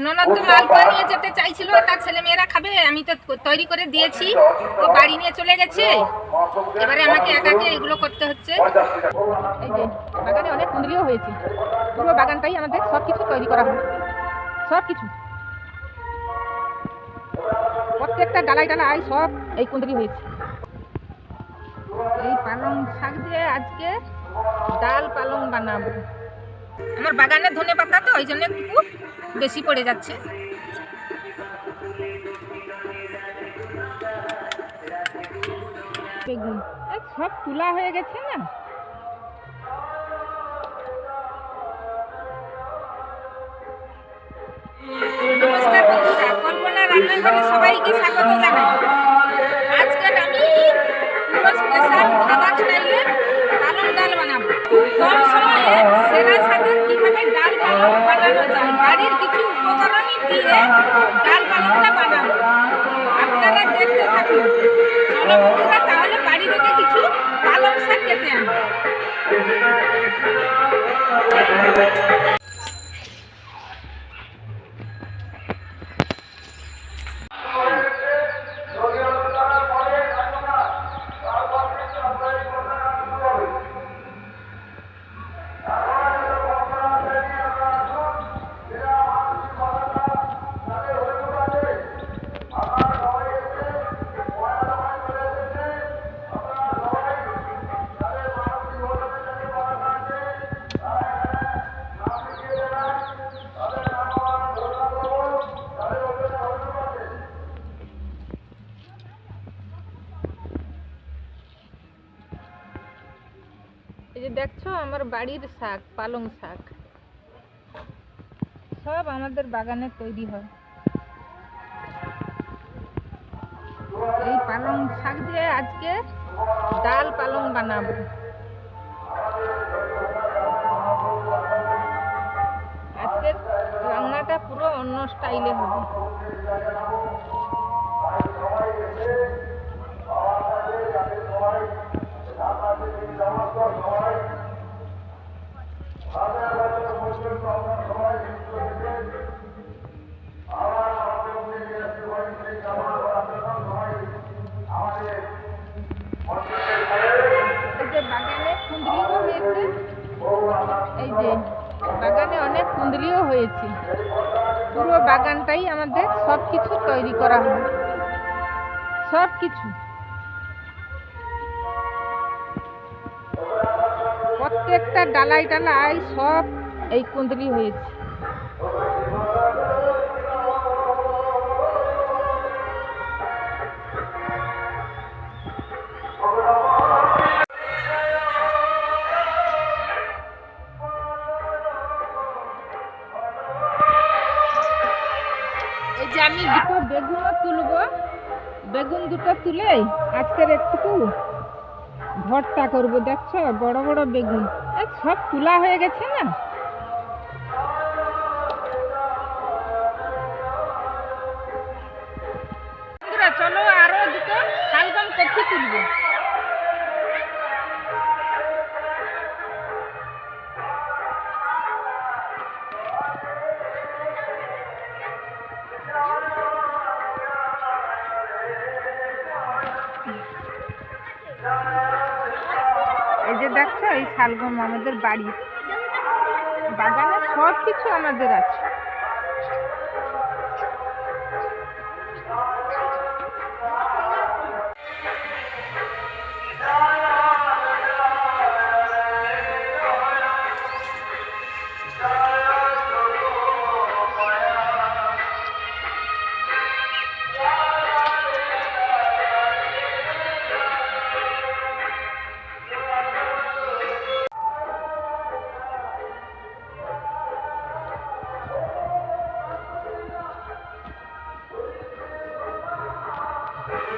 ননদ তো মালপোয়া নিয়ে যেতে চাইছিল, তার ছেলে মেয়েরা খাবে, আমি তো তৈরি করে দিয়েছি, ও বাড়ি নিয়ে চলে গেছে। এবারে আমাকে একাকে এগুলো করতে হচ্ছে। এই যে বাগানে অনেক কুঁদরিও হয়েছে, পুরো বাগানটাই আমাদের সব কিছু তৈরি করা হয়, সব কিছু, প্রত্যেকটা ডালায় ডালায় সব এই কুঁদরি হয়েছে। এই পালং শাক দিয়ে আজকে ডাল পালং বানাবো। আমার বাগানের ধনে পাতা তো ওই জন্য একটু বেশি পড়ে যাচ্ছে। বেগুন সব তুলা হয়ে গেছে না। নমস্কার বন্ধুরা, কল্পনা রান্নাঘরে সবাইকে স্বাগত জানাই। আজকের আমি পুরো স্পেশাল ধাবা স্টাইলের পালং ডাল বানাবো। কম সময়ে সেরা স্বাদের কিভাবে ডাল পালং বানানো যায়, বাড়ির কিছু উপকরণই দিয়ে ডাল পালংটা বানাবো। আপনারা দেখতে থাকুন। চলো বন্ধুরা, তাহলে বাড়ি থেকে কিছু পালং শাক কেটে আনি। এই যে দেখছো আমার বাড়ির শাক, পালং শাক, সব আমাদের বাগানে তৈরি হয়। এই পালং শাক দিয়ে আজকে ডাল পালং বানাবো। আজকের রান্নাটা পুরো অন্য স্টাইলে হবে। এই যে বাগানে অনেক কুঁদরিও হয়েছে, পুরো বাগানটাই আমাদের সব কিছু তৈরি করা হয়, সব কিছু, প্রত্যেকটা ডালায় ডালায় সব এই কুঁদরি হয়েছে। এই যে আমি দুটো বেগুনও তুলবো, বেগুন দুটো তুলে আজকের একটু ভর্তা করবো। দেখছো বড় বড় বেগুন, সব তুলা হয়ে গেছে না। বন্ধুরা চলো আরো দুটো শালগম কফি তুলবো। এই যে দেখছো এই শালগম আমাদের বাড়ি বাগানে সব কিছু আমাদের আছে।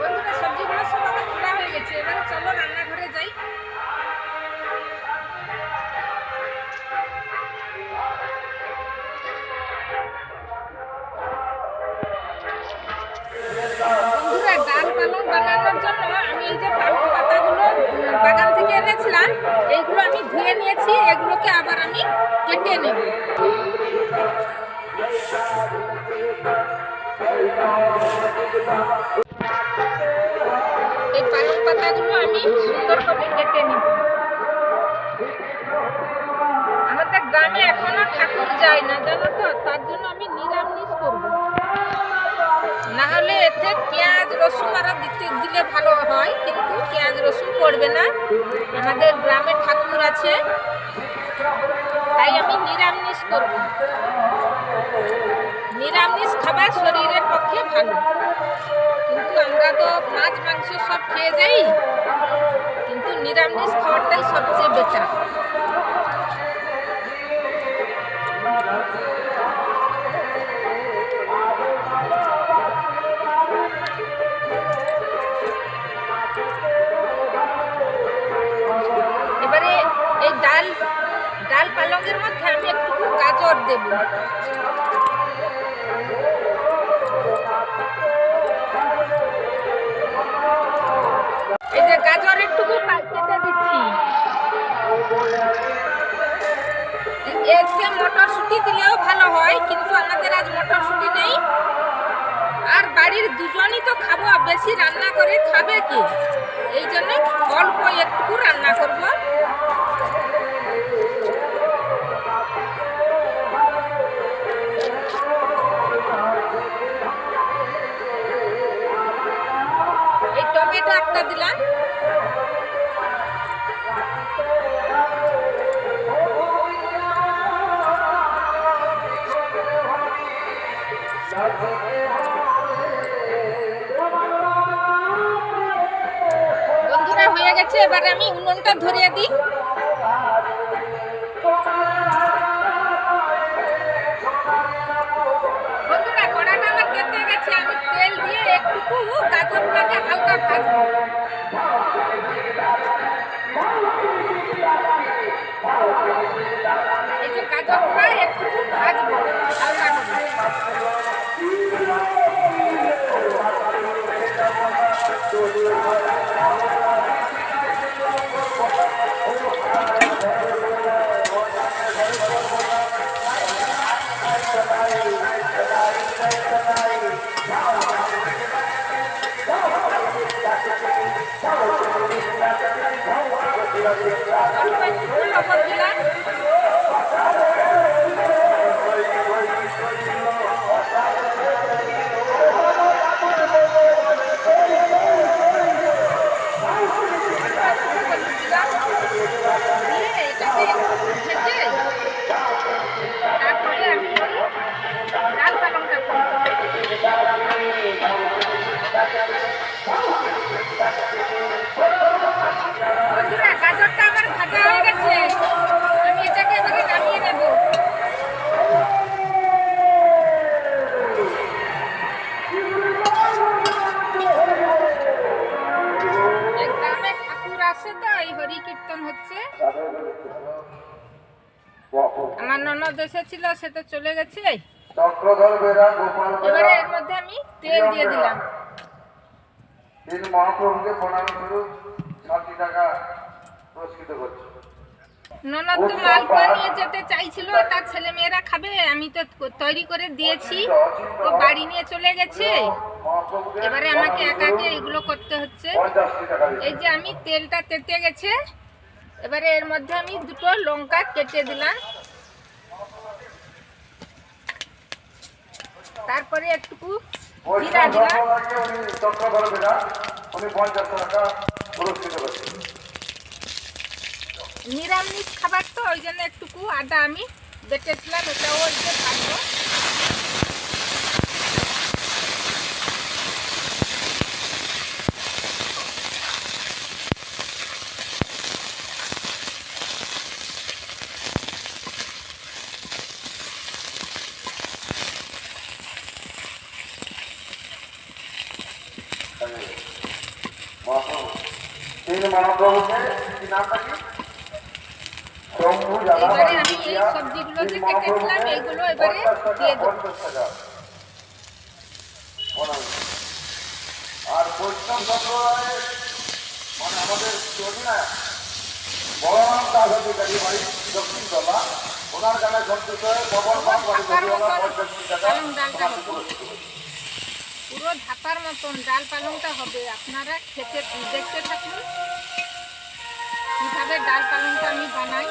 বন্ধুরা সবজিগুলো সব আমার তোলা হয়ে গেছে, এবারে চলো রান্নাঘরে যাই। বন্ধুরা ডাল পালং বানানোর জন্য আমি এই যে পালং পাতাগুলো বাগান থেকে এনেছিলাম, এইগুলো আমি ধুয়ে নিয়েছি, এগুলোকে আবার আমি কেটে নেব। এই পালং পাতাগুলো আমি সুন্দর করে কেটে নিব। আমাদের গ্রামে এখনো ঠাকুর যায় না জানো তো, তার জন্য আমি নিরামিষ করব। না হলে এতে পেঁয়াজ রসুন আরো দিলে ভালো হয়, কিন্তু পেঁয়াজ রসুন পড়বে না। আমাদের গ্রামে ঠাকুর আছে, তাই আমি নিরামিষ করব। নিরামিষ খাবার শরীরের পক্ষে ভালো, কিন্তু আমরা তো মাছ মাংস সব খেয়ে যাই, কিন্তু নিরামিষ খাওয়াটাই সবচেয়ে বেটার। এবারে এই ডাল পালংয়ের মধ্যে আমি একটু গাজর দেব। এই যে গাজর একটু কেটে দিচ্ছি। এতে মটরশুঁটি দিলেও ভালো হয়, কিন্তু আমাদের আজ মটরশুঁটি নেই। আর বাড়ির দুজনই তো খাবো, বেশি রান্না করে খাবে কি, এই জন্য অল্প একটু রান্না করব। এই টমেটো একটা দিলাম। বন্ধুরা হয়ে গেছে, এবারে আমি উনুনটা ধরিয়ে দিই। বন্ধুরা কড়াটা আমার কেটে গেছে, আমি তেল দিয়ে একটু গাজরগুলোকে হালকা ভাজবো। এই যে গাজরগুলো একটু ভাজবো হালকা করে। লবণ দিলাম। তারপরে আমি ডাল পালংটা করব। বন্ধুরা গাজরটা আমার ভাজা হয়ে গেছে, আমি এটাকে এবারে নামিয়ে নেব। গ্রামে ঠাকুর আসে তো, এই হরি কীর্তন হচ্ছে। আমার ননদ এসেছিল, সে তো চলে গেছে। এবারে এর মধ্যে আমি তেল দিয়ে দিলাম। ননদ তো মালপোয়া নিয়ে যেতে চাইছিল, তার ছেলে মেয়েরা খাবে, আমি তো তৈরি করে দিয়েছি, ও বাড়ি নিয়ে চলে গেছে। এবারে আমাকে একাকে এগুলো করতে হচ্ছে। এই যে আমি তেলটা তেতে গেছে, এবারে এর মধ্যে আমি দুটো লঙ্কা কেটে দিলাম। তারপরে একটু জিরা দিলাম। নিরামিষ খাবার তো, ওই জন্য একটু আদা আমি বেটেছিলাম, এটাও ওই যে কাটবো। এবারে আমি এই সবজিগুলো যে কেটেছিলাম এইগুলো এবারে দিয়ে দেবো। আর পরিশ্রম মানে আমাদের চলি না, বলরাম দাস অধিকারী বাড়ি দক্ষিণতলা, ওনার গানে সন্তুষ্ট হয়ে পুরো ধাপার মতন ডাল পালংটা হবে। আপনারা খেতে দেখতে থাকুন কিভাবে ডাল পালংটা আমি বানাই।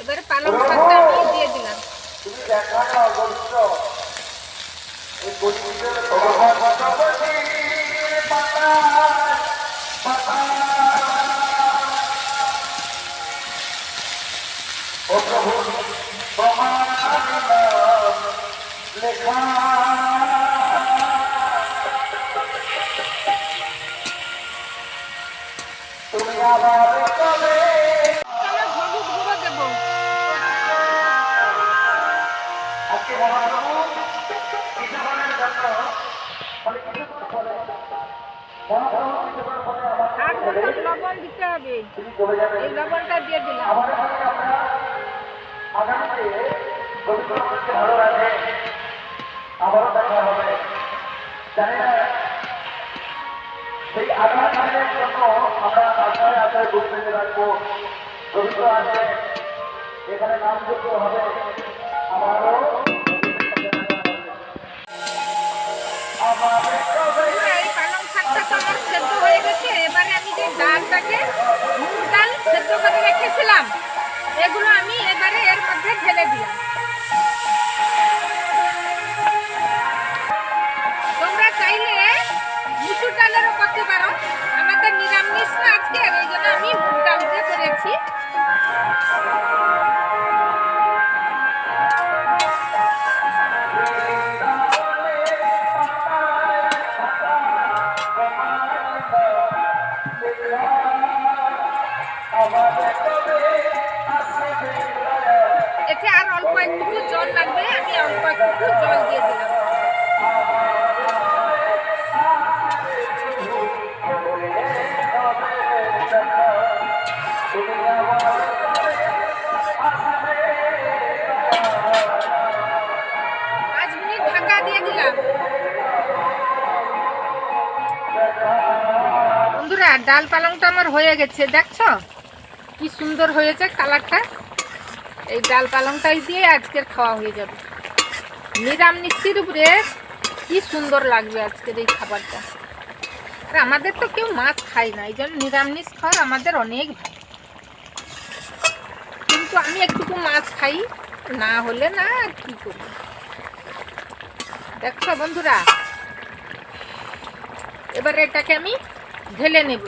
এবারে পালং শাকটা আমি দিয়ে দিলাম। তুমি দেখা না গরিষ্ঠ এই গরিষ্ঠের ভগবান ভগবতী মাতা মাতা ও প্রভু তোমার নাম লেখা তুমি আবার কবে তাহলে হলুদ গুঁড়ো দেবো। আজকে মহাপ্রভু কিছুক্ষণের জন্য মানে কিছুক্ষণ পরে মহাপ্রভু কিছুক্ষণ পরে আর মতন লবণ দিতে হবে। তিনি চলে যাবেন। এই লবণটা দিয়ে দিলাম। আমাদের সঙ্গে আমরা আগামীতে রবীন্দ্রনাথকে ভালো লাগে আবারও দেখা হবে। জানি না সেই আগামীকালের জন্য আমরা আশায় আশায় বুক পেতে রাখবো। রবীন্দ্র আসবে, এখানে নাম যুক্ত হবে, আবারও এই পালং শাকটা তো আমার সেদ্ধ হয়ে গেছে। এবারে আমি যে ডালটাকে মুগ ডাল সেদ্ধ করে রেখেছিলাম এগুলো আমি এবারে এর মধ্যে ঢেলে দিলাম। তোমরা চাইলে মুসুর ডালেরও করতে পারো। আমাদের নিরামিষ না আজকে, এই জন্য আমি মুগ ডাল দিয়ে করেছি। এতে আর অল্প একটু জল লাগবে, আমি অল্প একটু জল দিয়ে দিলাম। ঢাকা দিয়ে দিলাম। বন্ধুরা ডাল পালংটা আমার হয়ে গেছে, দেখছো কি সুন্দর হয়েছে কালারটা। এই ডাল পালংটাই দিয়ে আজকের খাওয়া হয়ে যাবে। নিরামিষের উপরে কি সুন্দর লাগবে আজকের এই খাবারটা। আর আমাদের তো কেউ মাছ খায় না, এই জন্য নিরামিষ খাওয়া আমাদের অনেক ভালো। কিন্তু আমি একটুকু মাছ খাই, না হলে না আর কি করি। দেখছো বন্ধুরা, এবার এটাকে আমি ঢেলে নেব।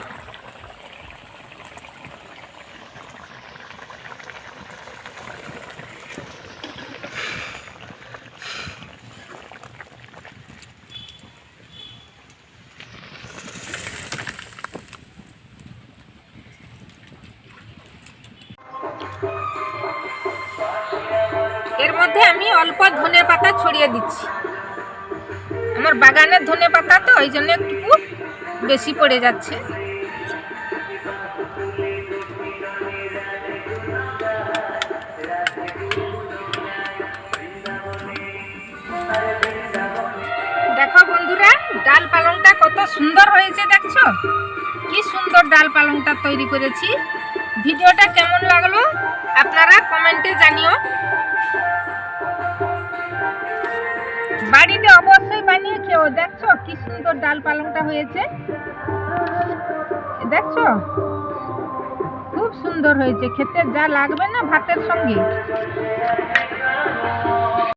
এর মধ্যে আমি অল্প ধনে পাতা ছড়িয়ে দিচ্ছি। আমার বাগানের ধনে পাতা তো ওই জন্য একটু বেশি পড়ে যাচ্ছে। দেখো বন্ধুরা ডাল পালংটা কত সুন্দর হয়েছে, দেখছো কি সুন্দর ডাল পালংটা তৈরি করেছি। ভিডিওটা কেমন লাগলো আপনারা কমেন্টে জানিও। বাড়িতে অবশ্যই বানিয়ে খেও। দেখছো কি সুন্দর ডাল পালংটা হয়েছে, দেখছো খুব সুন্দর হয়েছে। খেতে যা লাগবে না ভাতের সঙ্গে।